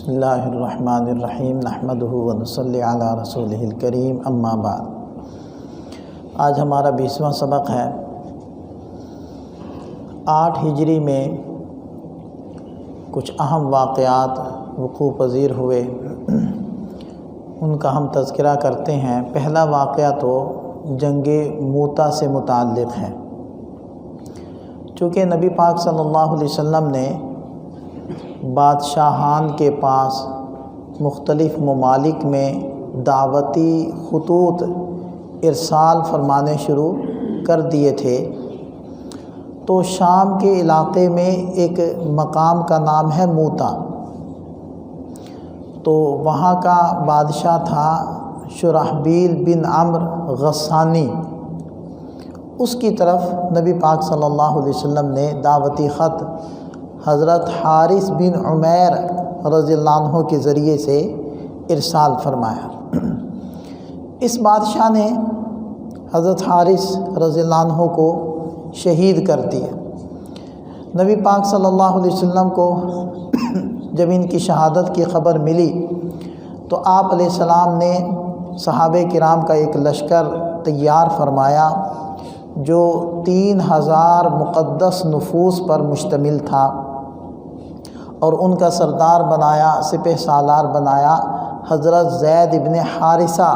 بسم اللہ الرحمن الرحیم نحمدہ ونصلی علی رسولہ الکریم اما بعد۔ آج ہمارا 20واں سبق ہے۔ 8 ہجری میں کچھ اہم واقعات وقوع پذیر ہوئے، ان کا ہم تذکرہ کرتے ہیں۔ پہلا واقعہ تو جنگ موتا سے متعلق ہے۔ چونکہ نبی پاک صلی اللہ علیہ وسلم نے بادشاہان کے پاس مختلف ممالک میں دعوتی خطوط ارسال فرمانے شروع کر دیے تھے، تو شام کے علاقے میں ایک مقام کا نام ہے موتا، تو وہاں کا بادشاہ تھا شرحبیل بن عمرو غسانی۔ اس کی طرف نبی پاک صلی اللہ علیہ وسلم نے دعوتی خط حضرت حارث بن عمیر رضی اللہ عنہ کے ذریعے سے ارسال فرمایا۔ اس بادشاہ نے حضرت حارث رضی اللہ عنہ کو شہید کر دیا۔ نبی پاک صلی اللہ علیہ وسلم کو جب ان کی شہادت کی خبر ملی تو آپ علیہ السلام نے صحابہ کرام کا ایک لشکر تیار فرمایا جو 3000 مقدس نفوس پر مشتمل تھا، اور ان کا سردار بنایا، سپہ سالار بنایا حضرت زید ابن حارثہ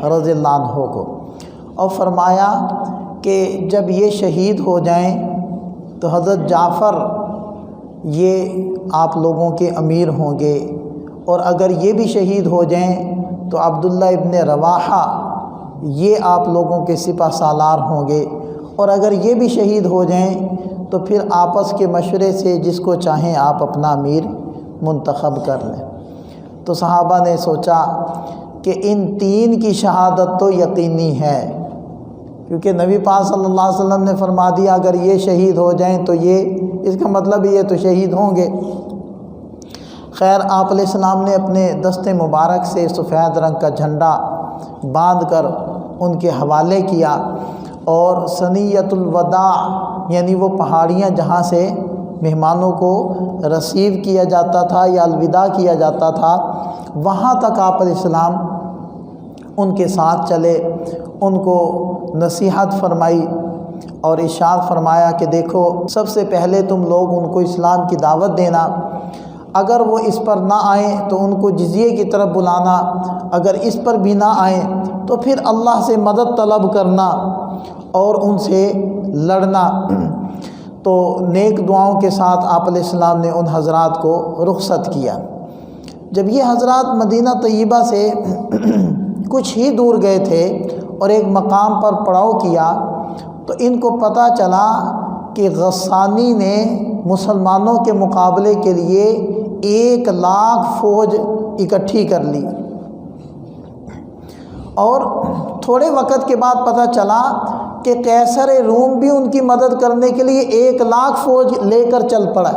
رضی اللہ عنہ کو، اور فرمایا کہ جب یہ شہید ہو جائیں تو حضرت جعفر یہ آپ لوگوں کے امیر ہوں گے، اور اگر یہ بھی شہید ہو جائیں تو عبداللہ ابن رواحہ یہ آپ لوگوں کے سپہ سالار ہوں گے، اور اگر یہ بھی شہید ہو جائیں تو پھر آپس کے مشورے سے جس کو چاہیں آپ اپنا امیر منتخب کر لیں۔ تو صحابہ نے سوچا کہ ان 3 کی شہادت تو یقینی ہے، کیونکہ نبی پاک صلی اللہ علیہ وسلم نے فرما دیا اگر یہ شہید ہو جائیں تو یہ، اس کا مطلب یہ تو شہید ہوں گے۔ خیر، آپ علیہ السلام نے اپنے دست مبارک سے سفید رنگ کا جھنڈا باندھ کر ان کے حوالے کیا، اور ثنیۃ الوداع یعنی وہ پہاڑیاں جہاں سے مہمانوں کو ریسیو کیا جاتا تھا یا الوداع کیا جاتا تھا، وہاں تک آپ علیہ السلام ان کے ساتھ چلے، ان کو نصیحت فرمائی اور ارشاد فرمایا کہ دیکھو، سب سے پہلے تم لوگ ان کو اسلام کی دعوت دینا، اگر وہ اس پر نہ آئیں تو ان کو جزیے کی طرف بلانا، اگر اس پر بھی نہ آئیں تو پھر اللہ سے مدد طلب کرنا اور ان سے لڑنا۔ تو نیک دعاؤں کے ساتھ آپ علیہ السلام نے ان حضرات کو رخصت کیا۔ جب یہ حضرات مدینہ طیبہ سے کچھ ہی دور گئے تھے اور ایک مقام پر پڑاؤ کیا تو ان کو پتہ چلا کہ غسانی نے مسلمانوں کے مقابلے کے لیے 1,00,000 فوج اکٹھی کر لی، اور تھوڑے وقت کے بعد پتہ چلا کہ قیصر روم بھی ان کی مدد کرنے کے لیے 1,00,000 فوج لے کر چل پڑا۔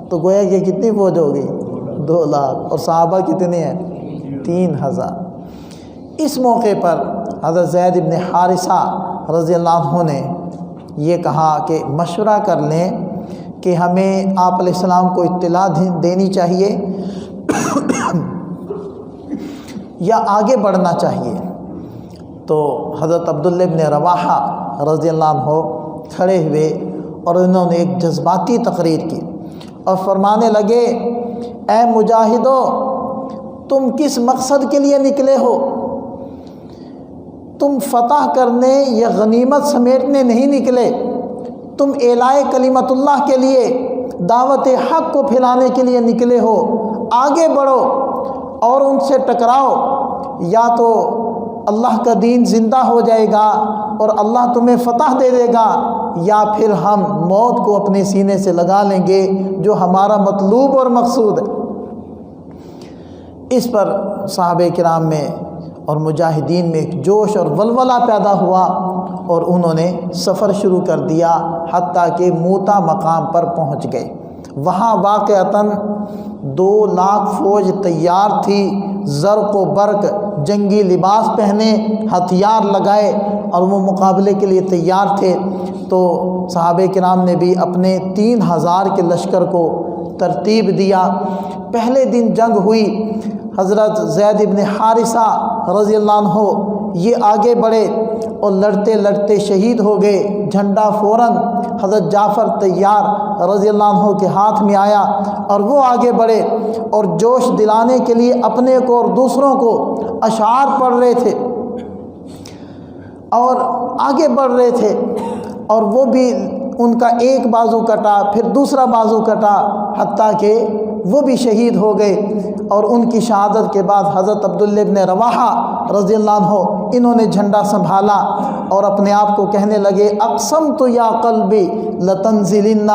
تو گویا یہ کتنی فوج ہوگی؟ 2,00,000، اور صحابہ کتنے ہیں؟ 3,000۔ اس موقع پر حضرت زید بن حارثہ رضی اللہ عنہ نے یہ کہا کہ مشورہ کر لیں کہ ہمیں آپ علیہ السلام کو اطلاع دینی چاہیے یا آگے بڑھنا چاہیے۔ تو حضرت عبداللہ ابن رواحہ رضی اللہ عنہ کھڑے ہوئے اور انہوں نے ایک جذباتی تقریر کی اور فرمانے لگے، اے مجاہدو، تم کس مقصد کے لیے نکلے ہو؟ تم فتح کرنے یا غنیمت سمیٹنے نہیں نکلے، تم اعلاء کلمت اللہ کے لیے، دعوت حق کو پھیلانے کے لیے نکلے ہو۔ آگے بڑھو اور ان سے ٹکراؤ، یا تو اللہ کا دین زندہ ہو جائے گا اور اللہ تمہیں فتح دے دے گا، یا پھر ہم موت کو اپنے سینے سے لگا لیں گے، جو ہمارا مطلوب اور مقصود ہے۔ اس پر صحابہ کرام میں اور مجاہدین میں ایک جوش اور ولولہ پیدا ہوا، اور انہوں نے سفر شروع کر دیا حتیٰ کہ موتا مقام پر پہنچ گئے۔ وہاں واقعتاً 2,00,000 فوج تیار تھی، زرق و برق، جنگی لباس پہنے، ہتھیار لگائے، اور وہ مقابلے کے لیے تیار تھے۔ تو صحابہ کرام نے بھی اپنے 3,000 کے لشکر کو ترتیب دیا پہلے دن جنگ ہوئی، حضرت زید ابن حارثہ رضی اللہ عنہ یہ آگے بڑھے اور لڑتے لڑتے شہید ہو گئے۔ جھنڈا فوراً حضرت جعفر طیار رضی اللہ عنہ کے ہاتھ میں آیا اور وہ آگے بڑھے اور جوش دلانے کے لیے اپنے کو اور دوسروں کو اشعار پڑھ رہے تھے اور آگے بڑھ رہے تھے، اور وہ بھی ان کا ایک بازو کٹا، پھر دوسرا بازو کٹا، حتیٰ کہ وہ بھی شہید ہو گئے۔ اور ان کی شہادت کے بعد حضرت عبداللہ ابن رواحہ رضی اللہ عنہ انہوں نے جھنڈا سنبھالا اور اپنے آپ کو کہنے لگے، اقسمت یا قلبی لتنزلن،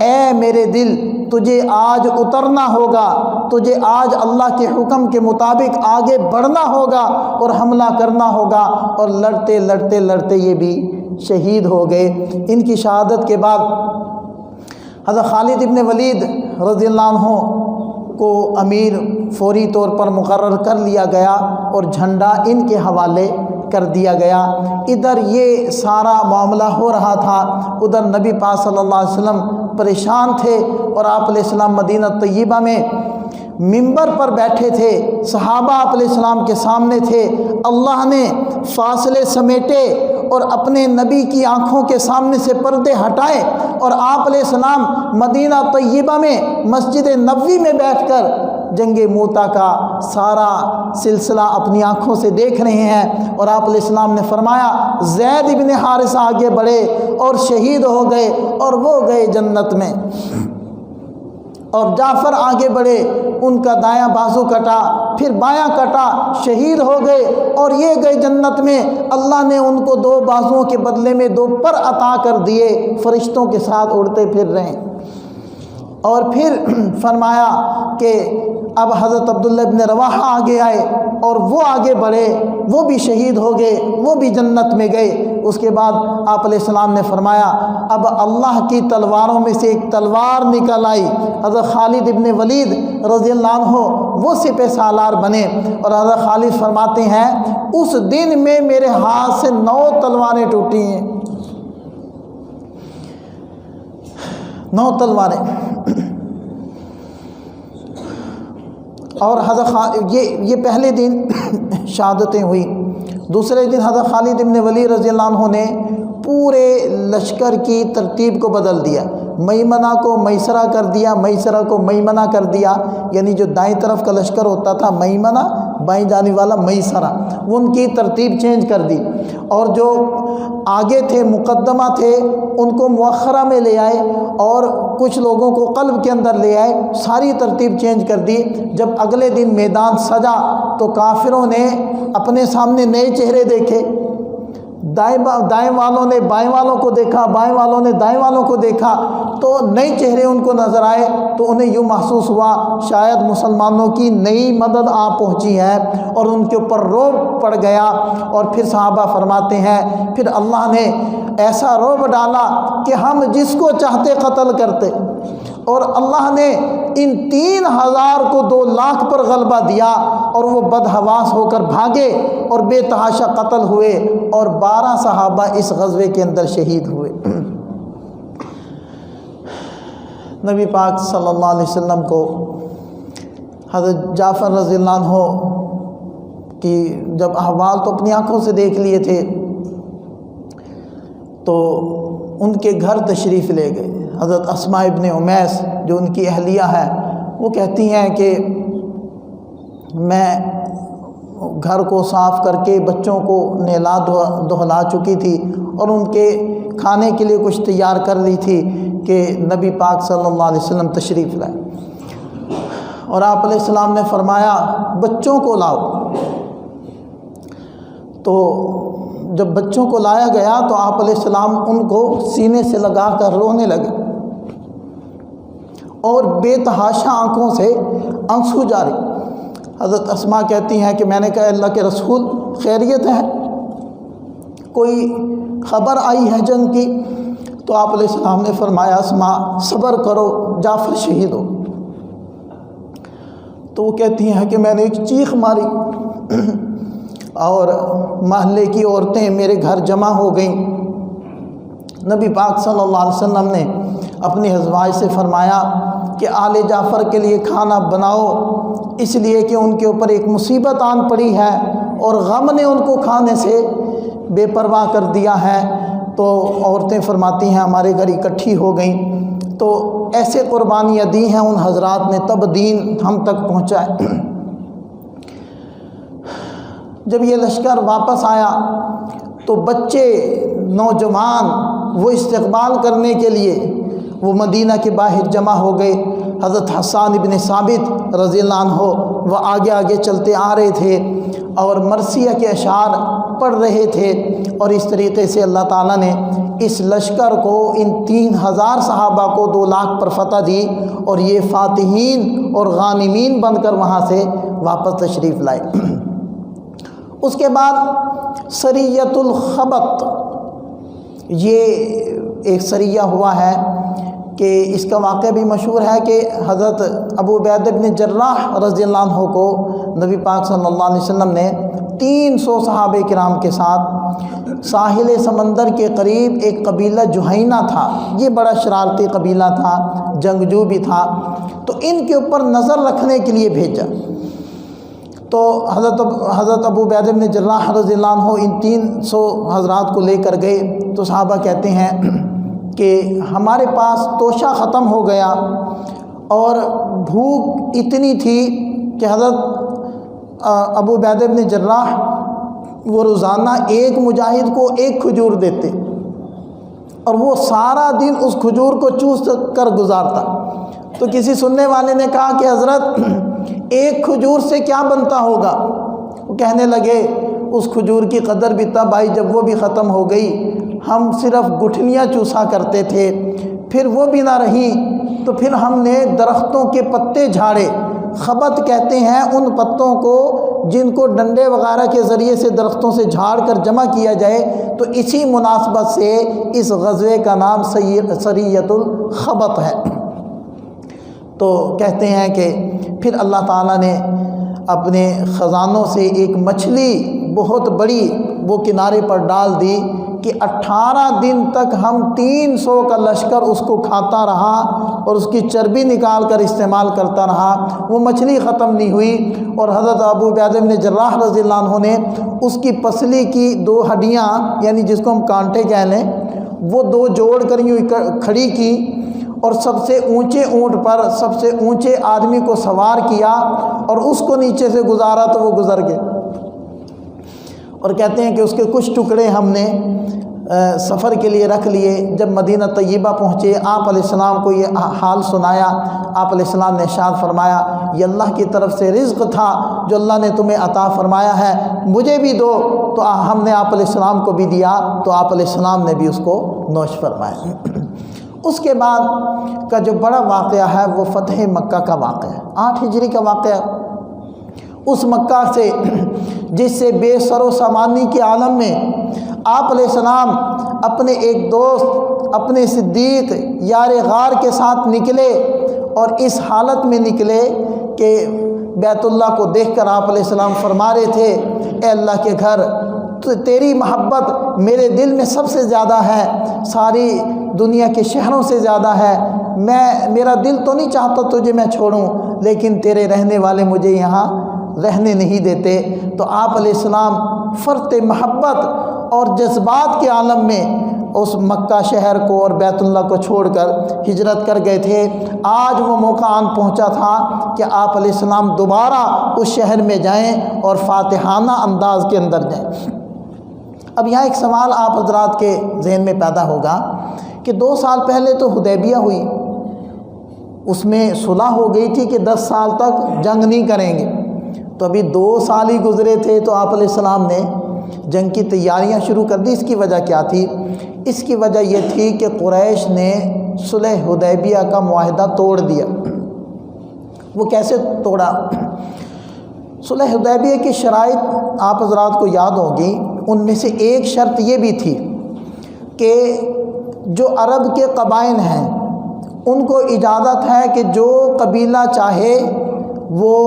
اے میرے دل تجھے آج اترنا ہوگا، تجھے آج اللہ کے حکم کے مطابق آگے بڑھنا ہوگا اور حملہ کرنا ہوگا۔ اور لڑتے لڑتے لڑتے یہ بھی شہید ہو گئے۔ ان کی شہادت کے بعد حضرت خالد ابن ولید رضی اللہ عنہ کو امیر فوری طور پر مقرر کر لیا گیا اور جھنڈا ان کے حوالے کر دیا گیا۔ ادھر یہ سارا معاملہ ہو رہا تھا، ادھر نبی پاک صلی اللہ علیہ وسلم پریشان تھے اور آپ علیہ السلام مدینہ طیبہ میں منبر پر بیٹھے تھے، صحابہ آپ علیہ السلام کے سامنے تھے۔ اللہ نے فاصلے سمیٹے اور اپنے نبی کی آنکھوں کے سامنے سے پردے ہٹائے اور آپ علیہ السلام مدینہ طیبہ میں مسجد نبوی میں بیٹھ کر جنگ موتا کا سارا سلسلہ اپنی آنکھوں سے دیکھ رہے ہیں۔ اور آپ علیہ السلام نے فرمایا زید ابن حارثہ آگے بڑھے اور شہید ہو گئے اور وہ گئے جنت میں، اور جعفر آگے بڑھے، ان کا دایاں بازو کٹا، پھر بایاں کٹا، شہید ہو گئے اور یہ گئے جنت میں۔ اللہ نے ان کو 2 بازوؤں کے بدلے میں 2 پر عطا کر دیے، فرشتوں کے ساتھ اڑتے پھر رہے ہیں۔ اور پھر فرمایا کہ اب حضرت عبداللہ ابن رواحہ آگے آئے اور وہ آگے بڑھے، وہ بھی شہید ہو گئے، وہ بھی جنت میں گئے۔ اس کے بعد آپ علیہ السلام نے فرمایا اب اللہ کی تلواروں میں سے ایک تلوار نکل آئی، حضرت خالد ابن ولید رضی اللہ عنہ وہ سپہ سالار بنے۔ اور حضرت خالد فرماتے ہیں اس دن میں میرے ہاتھ سے 9 تلواریں ٹوٹی ہیں، 9 تلواریں۔ اور حضرت یہ پہلے دن شہادتیں ہوئی۔ دوسرے دن حضرت خالد ابن ولید رضی اللہ عنہ نے پورے لشکر کی ترتیب کو بدل دیا، میمنہ کو میسرہ کر دیا، میسرہ کو میمنہ کر دیا، یعنی جو دائیں طرف کا لشکر ہوتا تھا میمنہ، بائیں جانے والا میسرہ، وہ ان کی ترتیب چینج کر دی۔ اور جو آگے تھے مقدمہ تھے ان کو مؤخرہ میں لے آئے اور کچھ لوگوں کو قلب کے اندر لے آئے، ساری ترتیب چینج کر دی۔ جب اگلے دن میدان سجا تو کافروں نے اپنے سامنے نئے چہرے دیکھے، دائیں والوں نے بائیں والوں کو دیکھا، بائیں والوں نے دائیں والوں کو دیکھا، تو نئے چہرے ان کو نظر آئے تو انہیں یوں محسوس ہوا شاید مسلمانوں کی نئی مدد آ پہنچی ہے، اور ان کے اوپر رعب پڑ گیا۔ اور پھر صحابہ فرماتے ہیں پھر اللہ نے ایسا رعب ڈالا کہ ہم جس کو چاہتے قتل کرتے، اور اللہ نے ان 3000 کو 2 لاکھ پر غلبہ دیا اور وہ بدحواس ہو کر بھاگے اور بے تحاشا قتل ہوئے، اور 12 صحابہ اس غزوے کے اندر شہید ہوئے۔ نبی پاک صلی اللہ علیہ وسلم کو حضرت جعفر رضی اللہ عنہ کی جب احوال تو اپنی آنکھوں سے دیکھ لیے تھے تو ان کے گھر تشریف لے گئے۔ حضرت اسماء ابن امیس جو ان کی اہلیہ ہے وہ کہتی ہیں کہ میں گھر کو صاف کر کے بچوں کو نہلا دہلا چکی تھی اور ان کے کھانے کے لیے کچھ تیار کر لی تھی کہ نبی پاک صلی اللہ علیہ وسلم تشریف لائے، اور آپ علیہ السلام نے فرمایا بچوں کو لاؤ۔ تو جب بچوں کو لایا گیا تو آپ علیہ السلام ان کو سینے سے لگا کر رونے لگے اور بے تحاشا آنکھوں سے آنسو جاری۔ حضرت اسماء کہتی ہیں کہ میں نے کہا اللہ کے رسول خیریت ہے، کوئی خبر آئی ہے جنگ کی؟ تو آپ علیہ السلام نے فرمایا اسماء صبر کرو، جعفر شہید ہو۔ تو وہ کہتی ہیں کہ میں نے ایک چیخ ماری اور محلے کی عورتیں میرے گھر جمع ہو گئیں۔ نبی پاک صلی اللہ علیہ وسلم نے اپنی ازواج سے فرمایا کہ آل جعفر کے لیے کھانا بناؤ، اس لیے کہ ان کے اوپر ایک مصیبت آن پڑی ہے اور غم نے ان کو کھانے سے بے پرواہ کر دیا ہے۔ تو عورتیں فرماتی ہیں ہمارے گھر اکٹھی ہو گئیں، تو ایسے قربانیاں دی ہیں ان حضرات نے، تب دین ہم تک پہنچا ہے۔ جب یہ لشکر واپس آیا تو بچے نوجوان وہ استقبال کرنے کے لیے وہ مدینہ کے باہر جمع ہو گئے۔ حضرت حسان ابن ثابت رضی اللہ عنہ وہ آگے آگے چلتے آ رہے تھے اور مرثیہ کے اشعار پڑھ رہے تھے، اور اس طریقے سے اللہ تعالیٰ نے اس لشکر کو، ان 3000 صحابہ کو 2 لاکھ پر فتح دی، اور یہ فاتحین اور غانمین بن کر وہاں سے واپس تشریف لائے۔ اس کے بعد سریۃ الخبط، یہ ایک سریہ ہوا ہے کہ اس کا واقعہ بھی مشہور ہے کہ حضرت ابو عبیدہ بن جراح رضی اللہ عنہ کو نبی پاک صلی اللہ علیہ وسلم نے 300 صحابہ کرام کے ساتھ ساحل سمندر کے قریب ایک قبیلہ جہینہ تھا، یہ بڑا شرارتی قبیلہ تھا، جنگجو بھی تھا، تو ان کے اوپر نظر رکھنے کے لیے بھیجا۔ تو حضرت ابو عبیدہ بن جراح رضی اللہ عنہ ان 300 حضرات کو لے کر گئے، تو صحابہ کہتے ہیں کہ ہمارے پاس توشہ ختم ہو گیا اور بھوک اتنی تھی کہ حضرت ابو عبیدہ بن جراح وہ روزانہ ایک مجاہد کو ایک کھجور دیتے اور وہ سارا دن اس کھجور کو چوس کر گزارتا۔ تو کسی سننے والے نے کہا کہ حضرت ایک کھجور سے کیا بنتا ہوگا؟ وہ کہنے لگے اس کھجور کی قدر بھی تب آئی جب وہ بھی ختم ہو گئی، ہم صرف گٹھلیاں چوسا کرتے تھے، پھر وہ بھی نہ رہیں تو پھر ہم نے درختوں کے پتے جھاڑے۔ خبط کہتے ہیں ان پتوں کو جن کو ڈنڈے وغیرہ کے ذریعے سے درختوں سے جھاڑ کر جمع کیا جائے، تو اسی مناسبت سے اس غزوے کا نام سریۃ الخبط ہے۔ تو کہتے ہیں کہ پھر اللہ تعالیٰ نے اپنے خزانوں سے ایک مچھلی بہت بڑی وہ کنارے پر ڈال دی کہ 18 دن تک ہم 300 کا لشکر اس کو کھاتا رہا اور اس کی چربی نکال کر استعمال کرتا رہا، وہ مچھلی ختم نہیں ہوئی۔ اور حضرت ابو عبیدہ بن جراح رضی اللہ عنہ نے اس کی پسلی کی 2 ہڈیاں، یعنی جس کو ہم کانٹے کہہ لیں، وہ 2 جوڑ کر یوں کھڑی کی اور سب سے اونچے اونٹ پر سب سے اونچے آدمی کو سوار کیا اور اس کو نیچے سے گزارا تو وہ گزر گئے۔ اور کہتے ہیں کہ اس کے کچھ ٹکڑے ہم نے سفر کے لیے رکھ لیے۔ جب مدینہ طیبہ پہنچے، آپ علیہ السلام کو یہ حال سنایا، آپ علیہ السلام نے ارشاد فرمایا یہ اللہ کی طرف سے رزق تھا جو اللہ نے تمہیں عطا فرمایا ہے، مجھے بھی دو۔ تو ہم نے آپ علیہ السلام کو بھی دیا، تو آپ علیہ السلام نے بھی اس کو نوش فرمایا۔ اس کے بعد کا جو بڑا واقعہ ہے وہ فتح مکہ کا واقعہ ہے، 8 ہجری کا واقعہ۔ اس مکہ سے جس سے بے سر و سامانی کے عالم میں آپ علیہ السلام اپنے ایک دوست، اپنے صدیق یار غار کے ساتھ نکلے، اور اس حالت میں نکلے کہ بیت اللہ کو دیکھ کر آپ علیہ السلام فرما رہے تھے اے اللہ کے گھر، تیری محبت میرے دل میں سب سے زیادہ ہے، ساری دنیا کے شہروں سے زیادہ ہے، میرا دل تو نہیں چاہتا تجھے میں چھوڑوں، لیکن تیرے رہنے والے مجھے یہاں رہنے نہیں دیتے۔ تو آپ علیہ السلام فرط محبت اور جذبات کے عالم میں اس مکہ شہر کو اور بیت اللہ کو چھوڑ کر ہجرت کر گئے تھے۔ آج وہ موقع آن پہنچا تھا کہ آپ علیہ السلام دوبارہ اس شہر میں جائیں اور فاتحانہ انداز کے اندر جائیں۔ اب یہاں ایک سوال آپ حضرات کے ذہن میں پیدا ہوگا کہ 2 سال پہلے تو حدیبیہ ہوئی، اس میں صلح ہو گئی تھی کہ 10 سال تک جنگ نہیں کریں گے، تو ابھی 2 سال ہی گزرے تھے تو آپ علیہ السلام نے جنگ کی تیاریاں شروع کر دی۔ اس کی وجہ کیا تھی؟ اس کی وجہ یہ تھی کہ قریش نے صلح حدیبیہ کا معاہدہ توڑ دیا۔ وہ کیسے توڑا؟ صلح حدیبیہ کی شرائط آپ حضرات کو یاد ہوگی، ان میں سے ایک شرط یہ بھی تھی کہ جو عرب کے قبائل ہیں ان کو اجازت ہے کہ جو قبیلہ چاہے وہ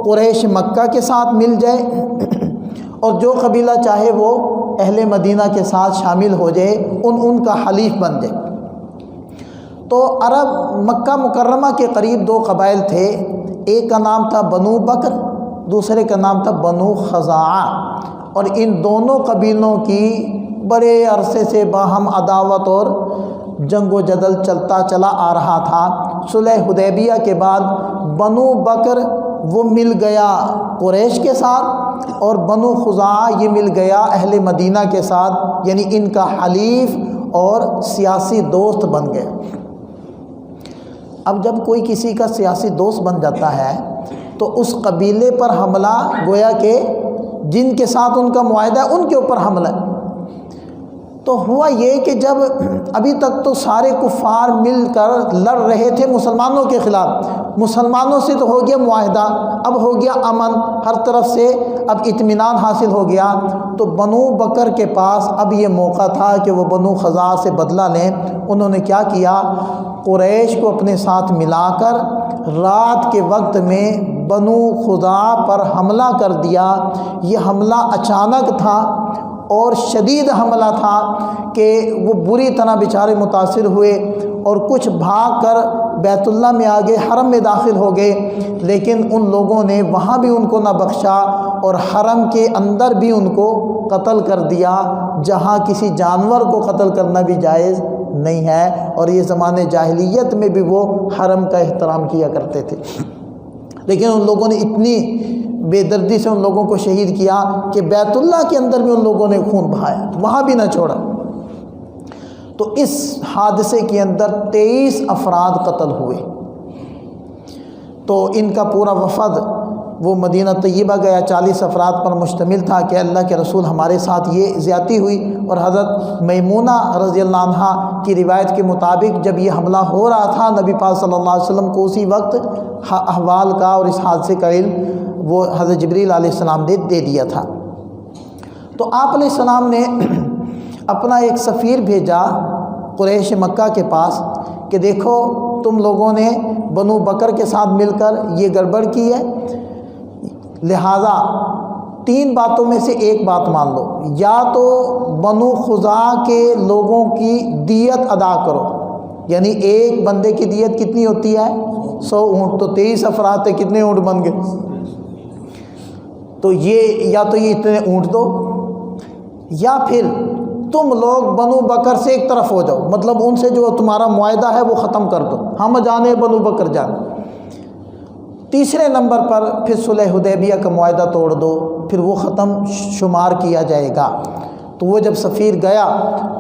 قریش مکہ کے ساتھ مل جائے، اور جو قبیلہ چاہے وہ اہل مدینہ کے ساتھ شامل ہو جائے، ان کا حلیف بن جائے۔ تو عرب مکہ مکرمہ کے قریب دو قبائل تھے، ایک کا نام تھا بنو بکر، دوسرے کا نام تھا بنو خزاعہ، اور ان دونوں قبیلوں کی بڑے عرصے سے باہم عداوت اور جنگ و جدل چلتا چلا آ رہا تھا۔ صلح حدیبیہ کے بعد بنو بکر وہ مل گیا قریش کے ساتھ، اور بنو خزاعہ یہ مل گیا اہل مدینہ کے ساتھ، یعنی ان کا حلیف اور سیاسی دوست بن گئے۔ اب جب کوئی کسی کا سیاسی دوست بن جاتا ہے تو اس قبیلے پر حملہ گویا کہ جن کے ساتھ ان کا معاہدہ ہے ان کے اوپر حملہ ہے۔ تو ہوا یہ کہ جب ابھی تک تو سارے کفار مل کر لڑ رہے تھے مسلمانوں کے خلاف، مسلمانوں سے تو ہو گیا معاہدہ، اب ہو گیا امن، ہر طرف سے اب اطمینان حاصل ہو گیا، تو بنو بکر کے پاس اب یہ موقع تھا کہ وہ بنو خزاعہ سے بدلہ لیں۔ انہوں نے کیا کیا، قریش کو اپنے ساتھ ملا کر رات کے وقت میں بنو خزاعہ پر حملہ کر دیا۔ یہ حملہ اچانک تھا اور شدید حملہ تھا کہ وہ بری طرح بیچارے متاثر ہوئے، اور کچھ بھاگ کر بیت اللہ میں آگے حرم میں داخل ہو گئے، لیکن ان لوگوں نے وہاں بھی ان کو نہ بخشا اور حرم کے اندر بھی ان کو قتل کر دیا، جہاں کسی جانور کو قتل کرنا بھی جائز نہیں ہے، اور یہ زمانے جاہلیت میں بھی وہ حرم کا احترام کیا کرتے تھے، لیکن ان لوگوں نے اتنی بے دردی سے ان لوگوں کو شہید کیا کہ بیت اللہ کے اندر بھی ان لوگوں نے خون بہایا، وہاں بھی نہ چھوڑا۔ تو اس حادثے کے اندر 23 افراد قتل ہوئے۔ تو ان کا پورا وفد وہ مدینہ طیبہ گیا، 40 افراد پر مشتمل تھا کہ اللہ کے رسول ہمارے ساتھ یہ زیادتی ہوئی، اور حضرت میمونہ رضی اللہ عنہا کی روایت کے مطابق جب یہ حملہ ہو رہا تھا، نبی پاک صلی اللہ علیہ وسلم کو اسی وقت احوال کا اور اس حادثے کا علم وہ حضرت جبریل علیہ السلام نے دے دیا تھا۔ تو آپ علیہ السلام نے اپنا ایک سفیر بھیجا قریش مکہ کے پاس کہ دیکھو تم لوگوں نے بنو بکر کے ساتھ مل کر یہ گڑبڑ کی ہے، لہٰذا 3 باتوں میں سے ایک بات مان لو، یا تو بنو خزاعہ کے لوگوں کی دیت ادا کرو، یعنی ایک بندے کی دیت کتنی ہوتی ہے 100 اونٹ، تو 23 افراد تھے، کتنے اونٹ بن گئے؟ تو یہ اتنے اونٹ دو، یا پھر تم لوگ بنو بکر سے ایک طرف ہو جاؤ، مطلب ان سے جو تمہارا معاہدہ ہے وہ ختم کر دو، ہم جانے بنو بکر جانے۔ تیسرے نمبر پر پھر صلح حدیبیہ کا معاہدہ توڑ دو، پھر وہ ختم شمار کیا جائے گا۔ تو وہ جب سفیر گیا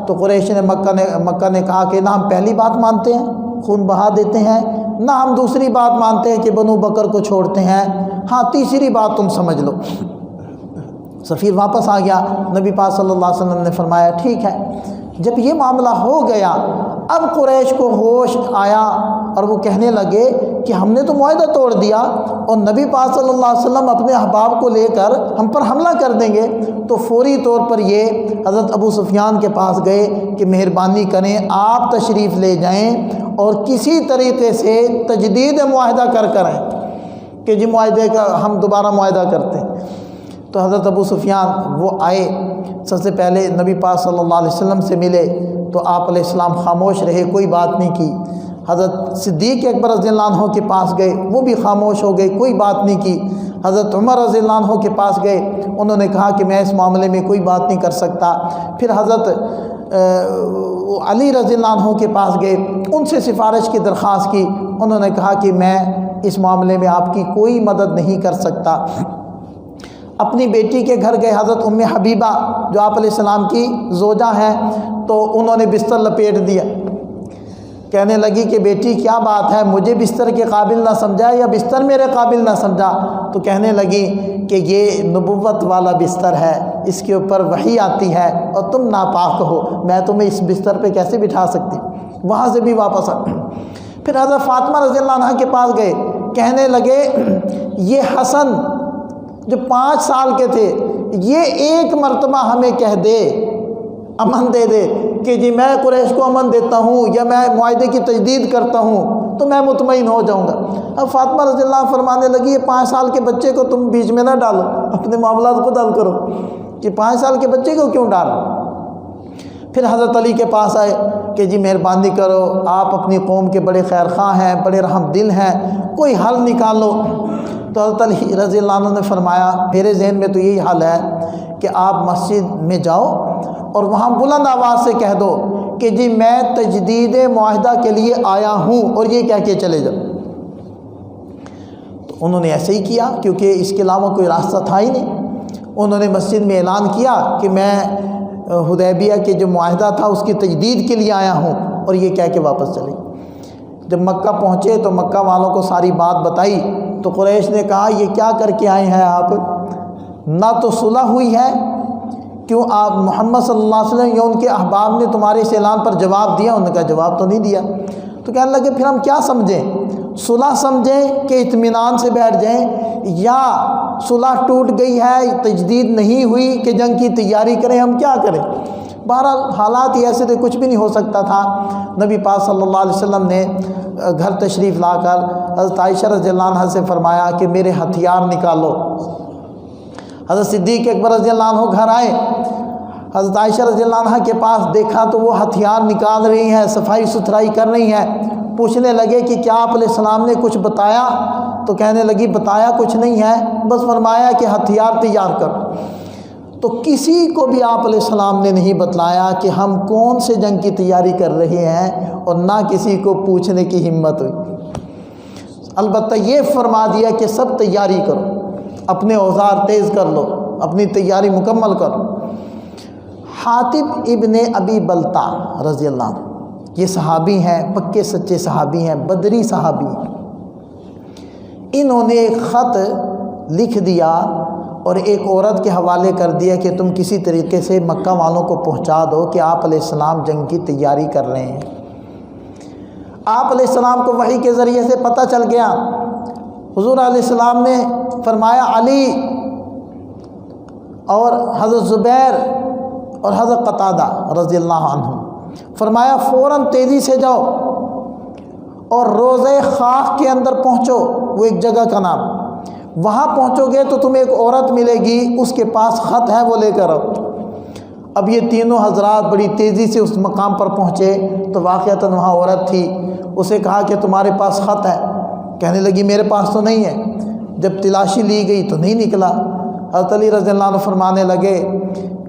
تو قریش نے مکہ نے کہا کہ نہ ہم پہلی بات مانتے ہیں، خون بہا دیتے ہیں، نہ ہم دوسری بات مانتے ہیں کہ بنو بکر کو چھوڑتے ہیں، ہاں تیسری بات تم سمجھ لو۔ سفیر واپس آ گیا، نبی پاک صلی اللہ علیہ وسلم نے فرمایا ٹھیک ہے۔ جب یہ معاملہ ہو گیا، اب قریش کو ہوش آیا اور وہ کہنے لگے کہ ہم نے تو معاہدہ توڑ دیا، اور نبی پاک صلی اللہ علیہ وسلم اپنے احباب کو لے کر ہم پر حملہ کر دیں گے۔ تو فوری طور پر یہ حضرت ابو سفیان کے پاس گئے کہ مہربانی کریں آپ تشریف لے جائیں اور کسی طریقے سے تجدید معاہدہ کر آئیں کہ جی معاہدے کا ہم دوبارہ معاہدہ کرتے ہیں۔ تو حضرت ابو سفیان وہ آئے، سب سے پہلے نبی پاک صلی اللہ علیہ وسلم سے ملے، تو آپ علیہ السلام خاموش رہے، کوئی بات نہیں کی۔ حضرت صدیق اکبر رضی اللہ عنہ کے پاس گئے، وہ بھی خاموش ہو گئے، کوئی بات نہیں کی۔ حضرت عمر رضی اللہ عنہ کے پاس گئے، انہوں نے کہا کہ میں اس معاملے میں کوئی بات نہیں کر سکتا۔ پھر حضرت علی رضی اللہ عنہ کے پاس گئے، ان سے سفارش کی درخواست کی، انہوں نے کہا کہ میں اس معاملے میں آپ کی کوئی مدد نہیں کر سکتا۔ اپنی بیٹی کے گھر گئے، حضرت ام حبیبہ جو آپ علیہ السلام کی زوجہ ہیں، تو انہوں نے بستر لپیٹ دیا، کہنے لگی کہ بیٹی کیا بات ہے، مجھے بستر کے قابل نہ سمجھا یا بستر میرے قابل نہ سمجھا؟ تو کہنے لگی کہ یہ نبوت والا بستر ہے، اس کے اوپر وحی آتی ہے اور تم ناپاک ہو، میں تمہیں اس بستر پہ کیسے بٹھا سکتی؟ وہاں سے بھی واپس آ۔ پھر حضرت فاطمہ رضی اللہ عنہ کے پاس گئے، کہنے لگے یہ حسن جو 5 سال کے تھے، یہ ایک مرتبہ ہمیں کہہ دے، امن دے دے کہ جی میں قریش کو امن دیتا ہوں یا میں معاہدے کی تجدید کرتا ہوں تو میں مطمئن ہو جاؤں گا۔ اب فاطمہ رضی اللہ عنہ فرمانے لگی یہ 5 سال کے بچے کو تم بیچ میں نہ ڈالو، اپنے معاملات کو حل کرو کہ 5 سال کے بچے کو کیوں ڈالو؟ پھر حضرت علی کے پاس آئے کہ جی مہربانی کرو، آپ اپنی قوم کے بڑے خیر خواہ ہیں، بڑے رحم دل ہیں، کوئی حل نکالو۔ تو حضرت علی رضی اللہ عنہ نے فرمایا میرے ذہن میں تو یہی حل ہے کہ آپ مسجد میں جاؤ اور وہاں بلند آواز سے کہہ دو کہ جی میں تجدید معاہدہ کے لیے آیا ہوں، اور یہ کہہ کے چلے جاؤ۔ تو انہوں نے ایسے ہی کیا، کیونکہ اس کے علاوہ کوئی راستہ تھا ہی نہیں۔ انہوں نے مسجد میں اعلان کیا کہ میں حدیبیہ کے جو معاہدہ تھا اس کی تجدید کے لیے آیا ہوں، اور یہ کہہ کے واپس چلے۔ جب مکہ پہنچے تو مکہ والوں کو ساری بات بتائی تو قریش نے کہا یہ کیا کر کے آئے ہیں آپ؟ نہ تو صلح ہوئی ہے، کیوں آپ محمد صلی اللہ علیہ وسلم یا ان کے احباب نے تمہارے اس اعلان پر جواب دیا؟ انہوں نے کہا جواب تو نہیں دیا۔ تو کہنے لگے پھر ہم کیا سمجھیں؟ صلح سمجھیں کہ اطمینان سے بیٹھ جائیں، یا صلح ٹوٹ گئی ہے تجدید نہیں ہوئی کہ جنگ کی تیاری کریں؟ ہم کیا کریں؟ بہرحال حالات ہی ایسے تھے، کچھ بھی نہیں ہو سکتا تھا۔ نبی پاک صلی اللہ علیہ وسلم نے گھر تشریف لا کر حضرت عائشہ رضی اللہ عنہ سے فرمایا کہ میرے ہتھیار نکالو۔ حضرت صدیق اکبر رضی اللہ عنہ گھر آئے، حضرت عائشہ رضی اللہ عنہ کے پاس دیکھا تو وہ ہتھیار نکال رہی ہیں، صفائی ستھرائی کر رہی ہیں۔ پوچھنے لگے کہ کیا آپ علیہ السلام نے کچھ بتایا؟ تو کہنے لگی بتایا کچھ نہیں ہے، بس فرمایا کہ ہتھیار تیار کر۔ تو کسی کو بھی آپ علیہ السلام نے نہیں بتلایا کہ ہم کون سے جنگ کی تیاری کر رہے ہیں، اور نہ کسی کو پوچھنے کی ہمت ہوئی۔ البتہ یہ فرما دیا کہ سب تیاری کرو، اپنے اوزار تیز کر لو، اپنی تیاری مکمل کرو۔ حاطب ابن ابی بلتع رضی اللہ عنہ، یہ صحابی ہیں، پکے سچے صحابی ہیں، بدری صحابی ہیں۔ انہوں نے ایک خط لکھ دیا اور ایک عورت کے حوالے کر دیا کہ تم کسی طریقے سے مکہ والوں کو پہنچا دو کہ آپ علیہ السلام جنگ کی تیاری کر رہے ہیں۔ آپ علیہ السلام کو وحی کے ذریعے سے پتہ چل گیا۔ حضور علیہ السلام نے فرمایا علی اور حضرت زبیر اور حضرت قتادہ رضی اللہ عنہ، فرمایا فوراً تیزی سے جاؤ اور روضہ خاک کے اندر پہنچو، وہ ایک جگہ کا نام، وہاں پہنچو گے تو تمہیں ایک عورت ملے گی، اس کے پاس خط ہے، وہ لے کر آؤ۔ اب یہ تینوں حضرات بڑی تیزی سے اس مقام پر پہنچے تو واقعتاً وہاں عورت تھی۔ اسے کہا کہ تمہارے پاس خط ہے؟ کہنے لگی میرے پاس تو نہیں ہے۔ جب تلاشی لی گئی تو نہیں نکلا۔ حضرت علی رضی اللہ عنہ فرمانے لگے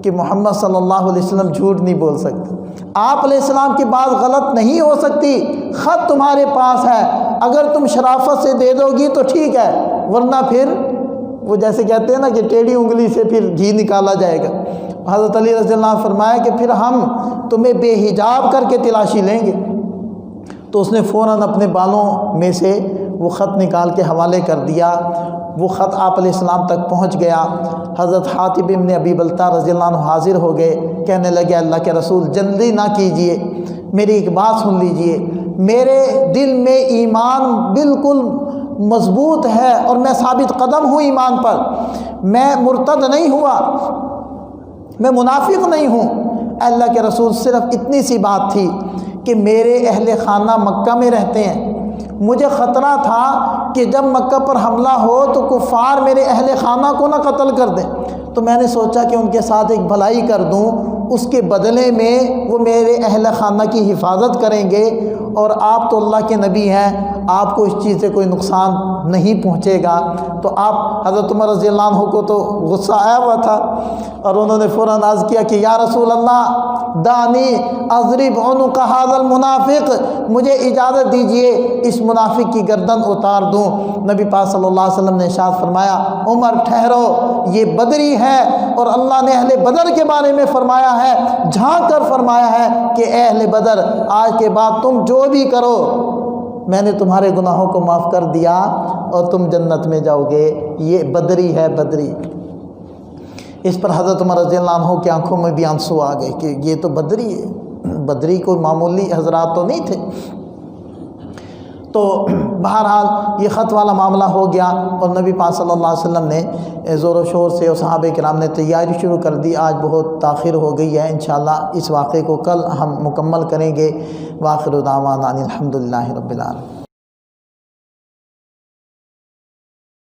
کہ محمد صلی اللہ علیہ وسلم جھوٹ نہیں بول سکتے، آپ علیہ السلام کی بات غلط نہیں ہو سکتی، خط تمہارے پاس ہے، اگر تم شرافت سے دے دو گی تو ٹھیک ہے، ورنہ پھر وہ جیسے کہتے ہیں نا کہ ٹیڑھی انگلی سے پھر گھی نکالا جائے گا۔ حضرت علی رضی اللہ عنہ فرمایا کہ پھر ہم تمہیں بے حجاب کر کے تلاشی لیں گے۔ تو اس نے فوراً اپنے بالوں میں سے وہ خط نکال کے حوالے کر دیا۔ وہ خط آپ علیہ السلام تک پہنچ گیا۔ حضرت حاطب ابن ابی بلتع رضی اللہ عنہ حاضر ہو گئے، کہنے لگے اللہ کے رسول جلدی نہ کیجئے، میری ایک بات سن لیجئے، میرے دل میں ایمان بالکل مضبوط ہے اور میں ثابت قدم ہوں ایمان پر، میں مرتد نہیں ہوا، میں منافق نہیں ہوں۔ اللہ کے رسول صرف اتنی سی بات تھی کہ میرے اہل خانہ مکہ میں رہتے ہیں، مجھے خطرہ تھا کہ جب مکہ پر حملہ ہو تو کفار میرے اہل خانہ کو نہ قتل کر دیں، تو میں نے سوچا کہ ان کے ساتھ ایک بھلائی کر دوں، اس کے بدلے میں وہ میرے اہل خانہ کی حفاظت کریں گے، اور آپ تو اللہ کے نبی ہیں، آپ کو اس چیز سے کوئی نقصان نہیں پہنچے گا۔ تو آپ حضرت عمر رضی اللہ عنہ کو تو غصہ آیا ہوا تھا، اور انہوں نے فوراً عرض کیا کہ یا رسول اللہ دانی اضرب عنق ھذا المنافق، مجھے اجازت دیجئے اس منافق کی گردن اتار دوں۔ نبی پاک صلی اللہ علیہ وسلم نے ارشاد فرمایا عمر ٹھہرو، یہ بدری ہے، اور اللہ نے اہل بدر کے بارے میں فرمایا ہے، جھانک کر فرمایا ہے کہ اے اہل بدر آج کے بعد تم جو بھی کرو میں نے تمہارے گناہوں کو معاف کر دیا اور تم جنت میں جاؤ گے، یہ بدری ہے بدری۔ اس پر حضرت عمر رضی اللہ عنہ کی آنکھوں میں بھی آنسو آ گئے کہ یہ تو بدری ہے، بدری کوئی معمولی حضرات تو نہیں تھے۔ تو بہرحال یہ خط والا معاملہ ہو گیا، اور نبی پاک صلی اللہ علیہ وسلم نے زور و شور سے اور صحابہ کرام نے تیاری شروع کر دی۔ آج بہت تاخیر ہو گئی ہے، انشاءاللہ اس واقعے کو کل ہم مکمل کریں گے۔ وآخر دعوانا ان الحمد للہ رب العالمین۔